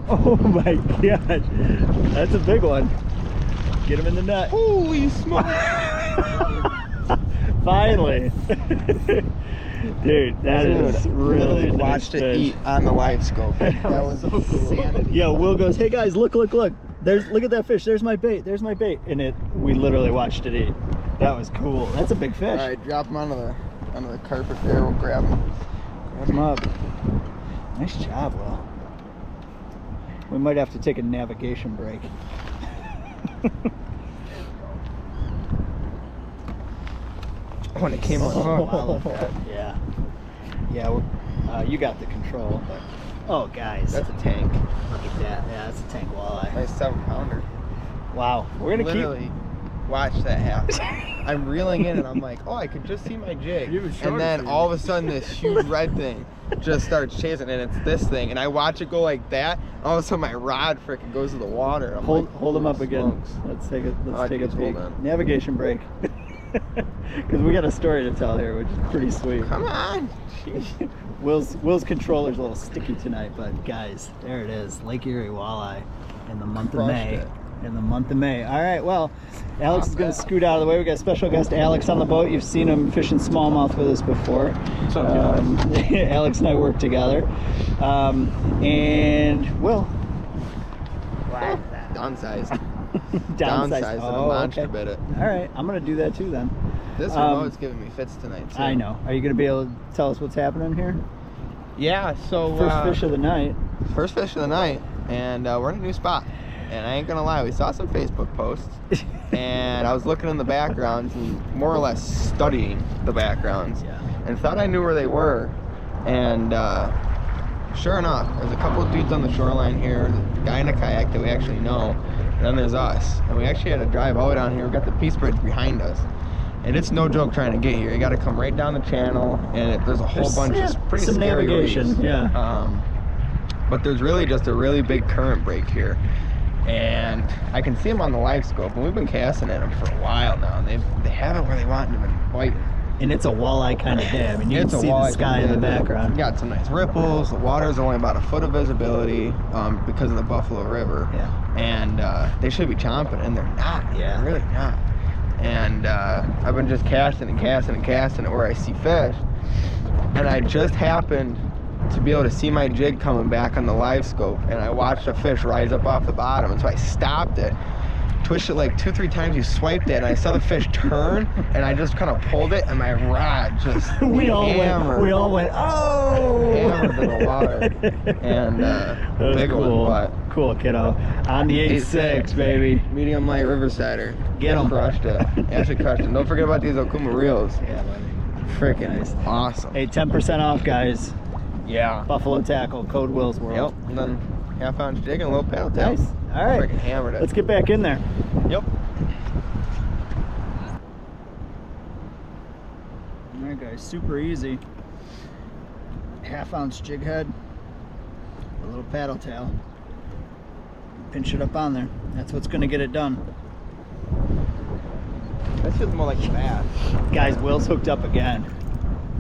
Oh my gosh. That's a big one. Get him in the net. Holy smokes. Finally. Dude, that is really nice watched it fish. eat on the live scope. That was so cool. Yeah, Will goes, hey guys, look. Look at that fish. There's my bait. And we literally watched it eat. That was cool. That's a big fish. All right, drop him onto the carpet there. We'll grab him. Grab him up. Nice job, Will. We might have to take a navigation break. When it came on. Oh, yeah. Yeah, you got the control, but oh guys. That's a tank. Look at that. Yeah, that's a tank walleye. Nice 7-pounder. Wow. We're gonna literally watch that happen. I'm reeling in and I'm like, oh, I could just see my jig. And then all of a sudden this huge red thing just starts chasing, and it's this thing, and I watch it go like that. All of a sudden my rod freaking goes to the water. I'm hold them up again. Let's take a peek. Navigation break. Because we got a story to tell here, which is pretty sweet. Come on. Will's controller's a little sticky tonight, but guys, there it is, Lake Erie walleye in the month of May. All right, well, Alex is going to scoot out of the way. We got a special guest, Alex, on the boat. You've seen him fishing smallmouth with us before. Alex and I work together. And Will. Downsized. Downsized. And a monster bit it. All right, I'm going to do that too then. This remote's giving me fits tonight too. I know. Are you going to be able to tell us what's happening here? Yeah, so first fish of the night. First fish of the night, and we're in a new spot. And I ain't gonna lie, we saw some Facebook posts, and I was looking in the backgrounds and more or less studying the backgrounds, and thought I knew where they were. And sure enough, there's a couple of dudes on the shoreline here, the guy in a kayak that we actually know, and then there's us. And we actually had to drive all the way down here. We got the Peace Bridge behind us. And it's no joke trying to get here. You got to come right down the channel, and there's a whole bunch of pretty some scary navigation. reefs. But there's really just a really big current break here. And I can see them on the live scope, and we've been casting at them for a while now. And they haven't really wanted to been biting. And it's a walleye kind of day. I mean, you can see the sky in the background. You got some nice ripples. The water's only about a foot of visibility because of the Buffalo River. Yeah. And they should be chomping, and they're not. Yeah. They're really not. And I've been just casting and casting and casting it where I see fish. And I just happened to be able to see my jig coming back on the live scope, and I watched a fish rise up off the bottom, and so I stopped it, twisted it like 2-3 times, you swiped it, and I saw the fish turn, and I just kind of pulled it, and my rod just we all went oh, hammered in the water. And big cool. one, but cool, kiddo. On the 8.6, baby. Medium light Riversider. Get him. Crushed it. Actually crushed it. Don't forget about these newcomer reels. Yeah, buddy. Freaking nice. Awesome. Hey, 10% off, guys. Yeah. Buffalo Tackle, code Will's World. Yep. And then half-ounce jig and a little paddle tail. Nice. All right. Freaking hammered it. Let's get back in there. Yep. All right, guys. Super easy. Half-ounce jig head, a little paddle tail. Pinch it up on there. That's what's going to get it done. That feels more like a bass. Guys, Will's hooked up again.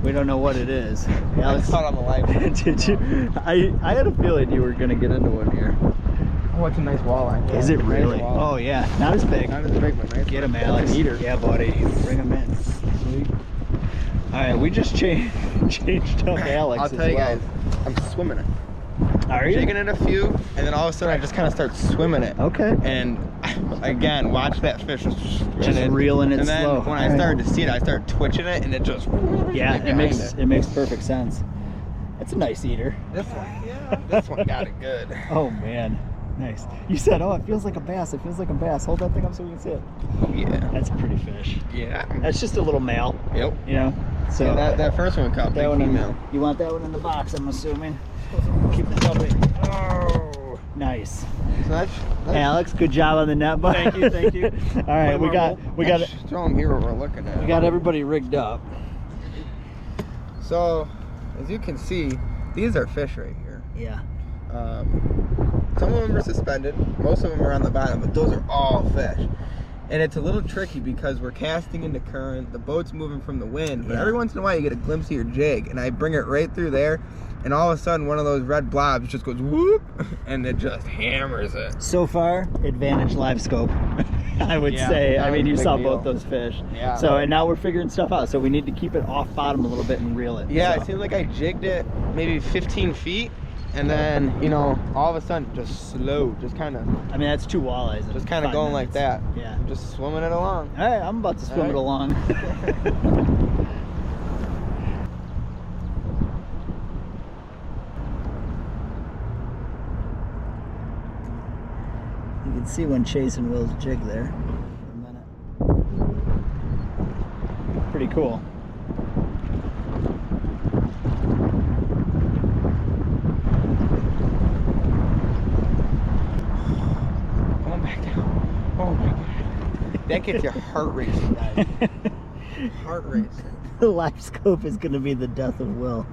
We don't know what it is. Alex, I saw it on the live. Did you? I had a feeling you were going to get into one here. Oh, it's a nice walleye. Is it really? Nice oh, yeah. Not as big. Not as big, but nice. Get him, Alex. Eater. Yeah, buddy. Bring him in. Sweet. All right, we just changed up Alex. I'll tell you guys, I'm swimming it. Are you? Jigging it a few, and then all of a sudden I just kind of start swimming it. Okay. And again, watch that fish just reeling it and then slow. when I started to see it, I started twitching it, and it just it makes perfect sense. It's a nice eater. This one got it good. Oh man, nice. You said, oh, it feels like a bass. It feels like a bass. Hold that thing up so we can see it. Oh yeah. That's a pretty fish. Yeah. That's just a little male. Yep. You know. So yeah, that first one caught big female. You want that one in the box? I'm assuming. Keep the puppy. Oh, nice. So that's Alex, good job on the net, bud. Thank you. All right, we got it. Show them here what we're looking at. We got everybody rigged up. So, as you can see, these are fish right here. Yeah. Some of them are suspended. Most of them are on the bottom, but those are all fish. And it's a little tricky because we're casting into current, the boat's moving from the wind, but every once in a while you get a glimpse of your jig, and I bring it right through there, and all of a sudden one of those red blobs just goes whoop, and it just hammers it. So far, advantage live scope. I would say. I mean, you saw both those fish. Yeah. So, and now we're figuring stuff out. So we need to keep it off bottom a little bit and reel it. Yeah, so. it seems like I jigged it maybe 15 feet, and then, you know, all of a sudden, just slow, just kind of. I mean, that's 2 walleyes. Just kind of going like that. Yeah. Just swimming it along. All right, I'm about to swim it along. You can see when Chase and Will's jig there for a minute. Pretty cool. Going back down. Oh my god. That gets your heart racing, guys. Heart racing. The live scope is going to be the death of Will.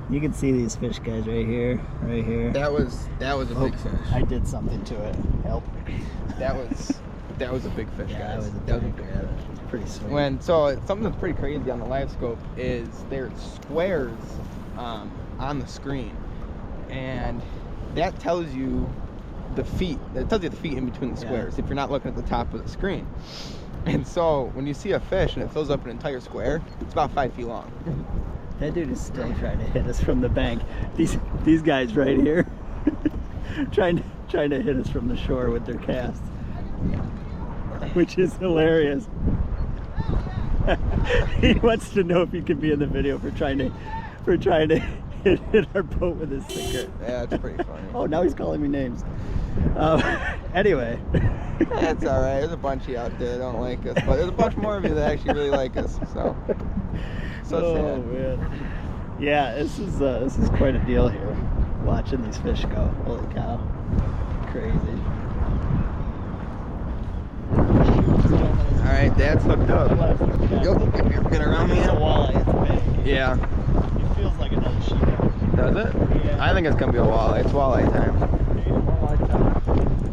You can see these fish, guys, right here, right here. That was a big fish. I did something to it. Help. That was a big fish, Yeah, guys. that was a big fish. Pretty sweet. So something that's pretty crazy on the live scope is there's squares on the screen, and that tells you the feet. That tells you the feet in between the squares if you're not looking at the top of the screen. And so when you see a fish and it fills up an entire square, it's about 5 feet long. That dude is still trying to hit us from the bank. These guys right here, trying to hit us from the shore with their casts, which is hilarious. He wants to know if he can be in the video for trying to hit our boat with his sinker. Yeah, that's pretty funny. Oh, now he's calling me names. Anyway. That's all right. There's a bunch of you out there that don't like us, but there's a bunch more of you that actually really like us. So sad. Oh man. Yeah, this is quite a deal here. Watching these fish go. Holy cow. Crazy. All right, Dad's hooked up. Yo, get around me. It's a walleye. It's big. Yeah. It feels like another sheephead. Does it? Yeah. I think it's gonna be a walleye. It's walleye time.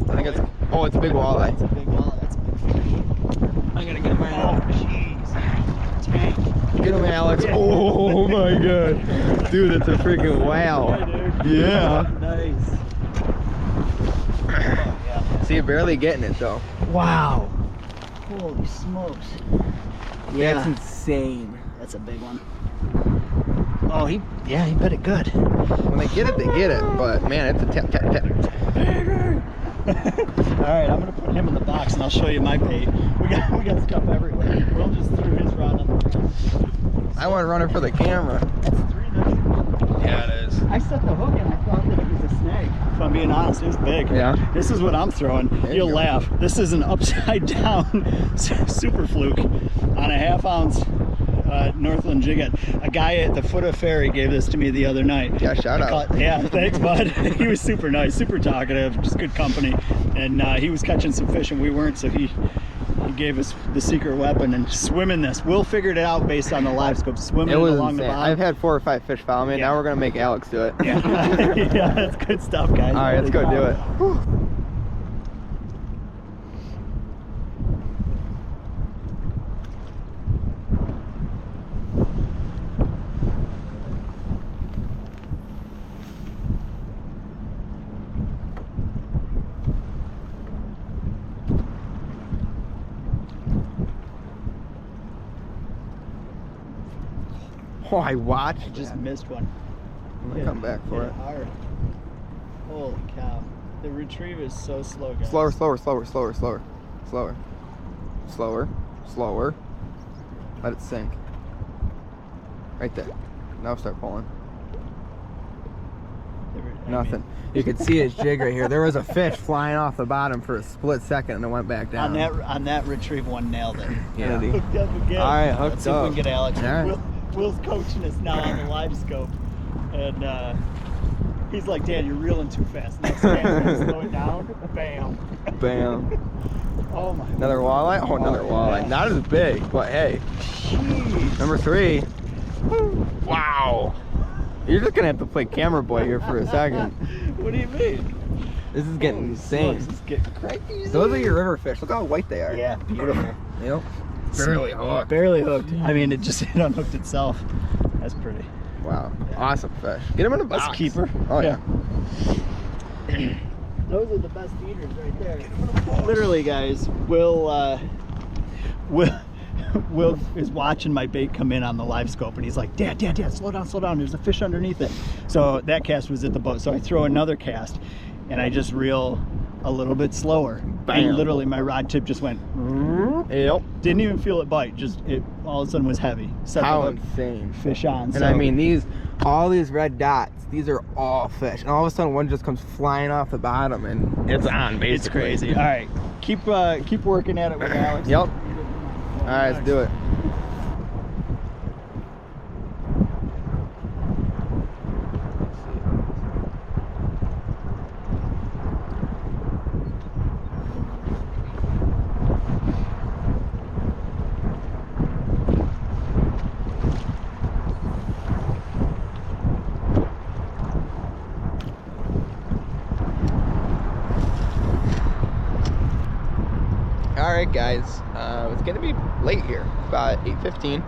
I think it's. Oh, it's a big walleye. It's a big walleye. That's a big fish. I'm gonna get mine. Oh, jeez. Tank. Get him, Alex. Oh my god. Dude, that's a freaking wow. Yeah. Nice. Oh, yeah. See, you're barely getting it though. Wow. Holy smokes. Yeah. That's insane. That's a big one. Oh, he bit it good. When they get it, but man, it's a tap, tap, tap. Alright, I'm gonna put him in the box and I'll show you my bait. We got stuff everywhere. Will just threw his rod on the ground. I want to run it for the camera. That's a 3 inch. Yeah, it is. I set the hook and I thought that it was a snake. If I'm being honest, it was big. Yeah. This is what I'm throwing. You'll laugh. This is an upside down super fluke on a 1/2 ounce Northland jig head. A guy at the foot of ferry gave this to me the other night. Yeah, shout out. Yeah, thanks, bud. He was super nice, super talkative, just good company. And he was catching some fish and we weren't, so he gave us the secret weapon and swimming this. Will figured it out based on the live scope, swimming It was along the insane. bottom. I've had 4 or 5 fish follow me. Yeah. Now we're gonna make Alex do it. Yeah, yeah, that's good stuff, guys. All right, let's go do it. Oh, I watched. Just missed one. I'm gonna come back for it. Hard. Holy cow. The retrieve is so slow, guys. Slower, slower, slower, slower, slower, slower, slower, slower. Let it sink. Right there. Now start pulling. Nothing. You can see his jig right here. There was a fish flying off the bottom for a split second and it went back down. On that retrieve one nailed it. Yeah. Hooked up again. All right, hooked Let's see if we up. can get Alex. All right. Will's coaching us now on the live scope. And he's like, Dan, you're reeling too fast. Next time, slow it down. Bam. Bam. Oh my. Another walleye? Oh, another walleye. Not as big, but hey. Jeez. Number 3. Wow. You're just gonna have to play camera boy here for a second. What do you mean? This is getting insane. This is getting crazy. Those are your river fish. Look how white they are. Yeah, beautiful. Yep. Barely hooked. Barely hooked. I mean, it unhooked itself. That's pretty. Wow. Yeah. Awesome fish. Get them in a box. That's a keeper. Oh, yeah. Those are the best eaters right there. Literally, guys, Will is watching my bait come in on the live scope, and he's like, Dad, slow down, there's a fish underneath it. So that cast was at the boat, so I throw another cast and I just reel a little bit slower. Bam. And literally my rod tip just went, yep. Didn't even feel it bite, just it all of a sudden was heavy. How insane. Fish on. And I mean, all these red dots, these are all fish, and all of a sudden one just comes flying off the bottom and it's on, basically. It's crazy. All right, keep working at it with Alex. Yep. All right, let's do it. Alright guys, it's gonna be late here, about 8:15,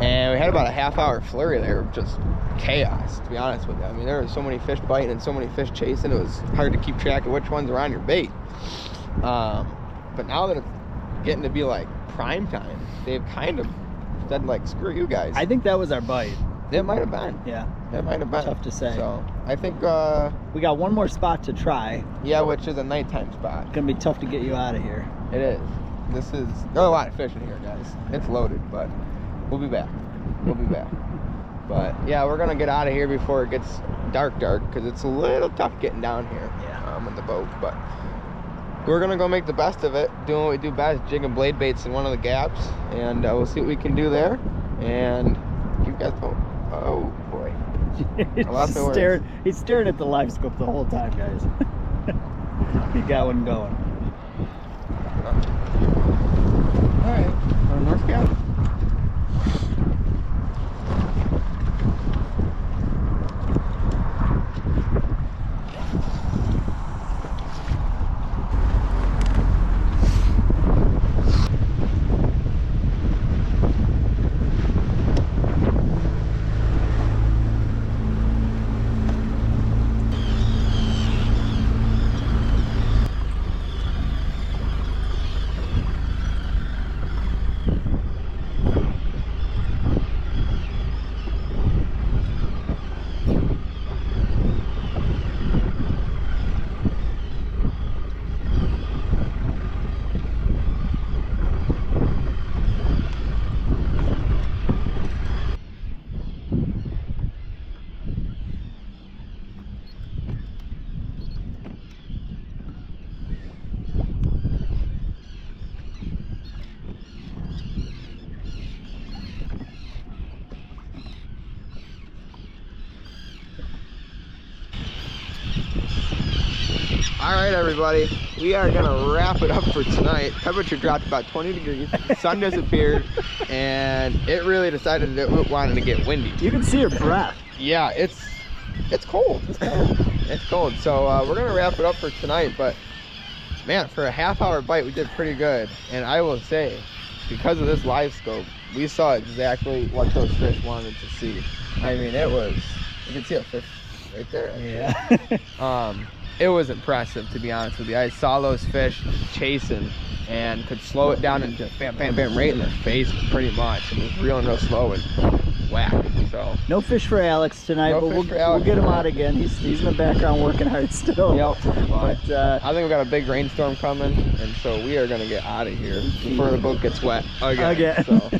and we had about a half-hour flurry there of just chaos, to be honest with you. I mean, there were so many fish biting and so many fish chasing, it was hard to keep track of which ones were on your bait. But now that it's getting to be like prime time, they've kind of said like, screw you guys. I think that was our bite. It might have been. Yeah. It might have been. Tough to say. So, I think, we got one more spot to try. yeah, which is a nighttime spot. It's gonna be tough to get you out of here. It is. There's a lot of fish in here, guys. It's loaded, but we'll be back. We'll be back. But yeah, we're gonna get out of here before it gets dark, because it's a little tough getting down here. Yeah. In the boat, but we're gonna go make the best of it, doing what we do best, jigging blade baits in one of the gaps, and we'll see what we can do there. And you guys go. Oh boy. He's staring at the live scope the whole time, guys. He got one going. All right, North Cap. All right, everybody, we are gonna wrap it up for tonight. Temperature dropped about 20 degrees, sun disappeared, and it really decided that it wanted to get windy. You can see your breath. Yeah, it's cold. It's cold. It's cold. So we're gonna wrap it up for tonight. But man, for a half-hour bite, we did pretty good. And I will say, because of this live scope, we saw exactly what those fish wanted to see. I mean, it was. You can see a fish right there. Actually. Yeah. It was impressive, to be honest with you. I saw those fish chasing and could slow it down and just bam, bam, bam, right in their face pretty much. It was real slow and whack. So no fish for Alex tonight, but we'll get him out again. He's in the background working hard still. Yep. But I think we got a big rainstorm coming, and so we are gonna get out of here before the boat gets wet again. So,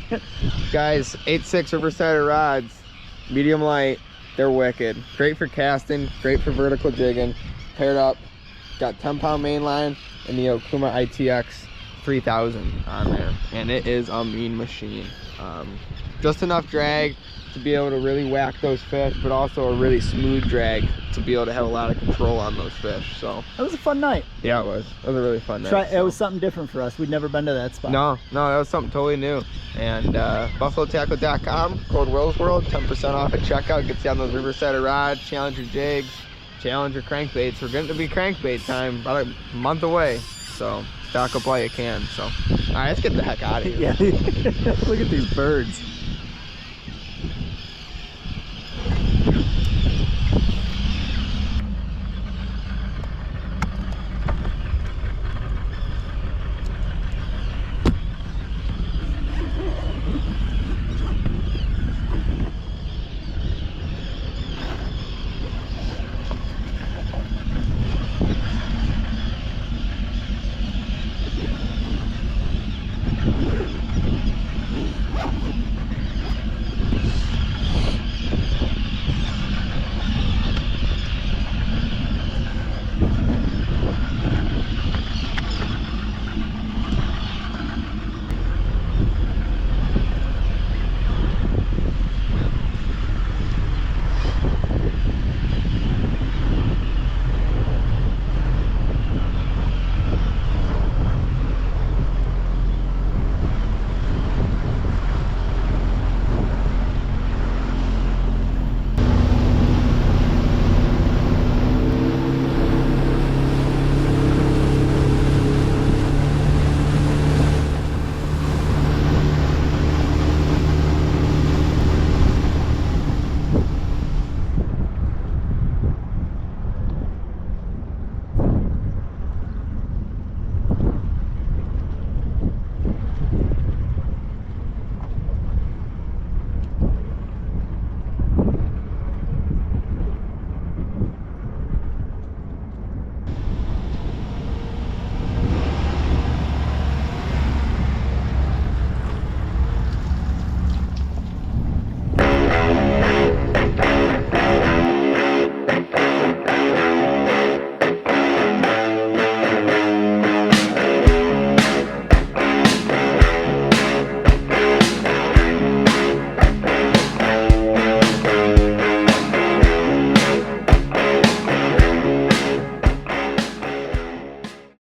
guys, 8.6 Riverside rods, medium light. They're wicked. Great for casting. Great for vertical jigging. Paired up, got 10-pound main line and the Okuma ITX 3000 on there, and it is a mean machine. Just enough drag to be able to really whack those fish, but also a really smooth drag to be able to have a lot of control on those fish. So that was a fun night. Yeah, it was a really fun night. It was something different for us. We'd never been to that spot. No, that was something totally new. And buffalotackle.com, code WillsWorld, 10% off at checkout. Gets you on those Riverside rods, Challenger jigs, Challenger crankbaits. We're getting to be crankbait time, about a month away. So stock up while you can. So, all right, let's get the heck out of here. Yeah. Look at these birds.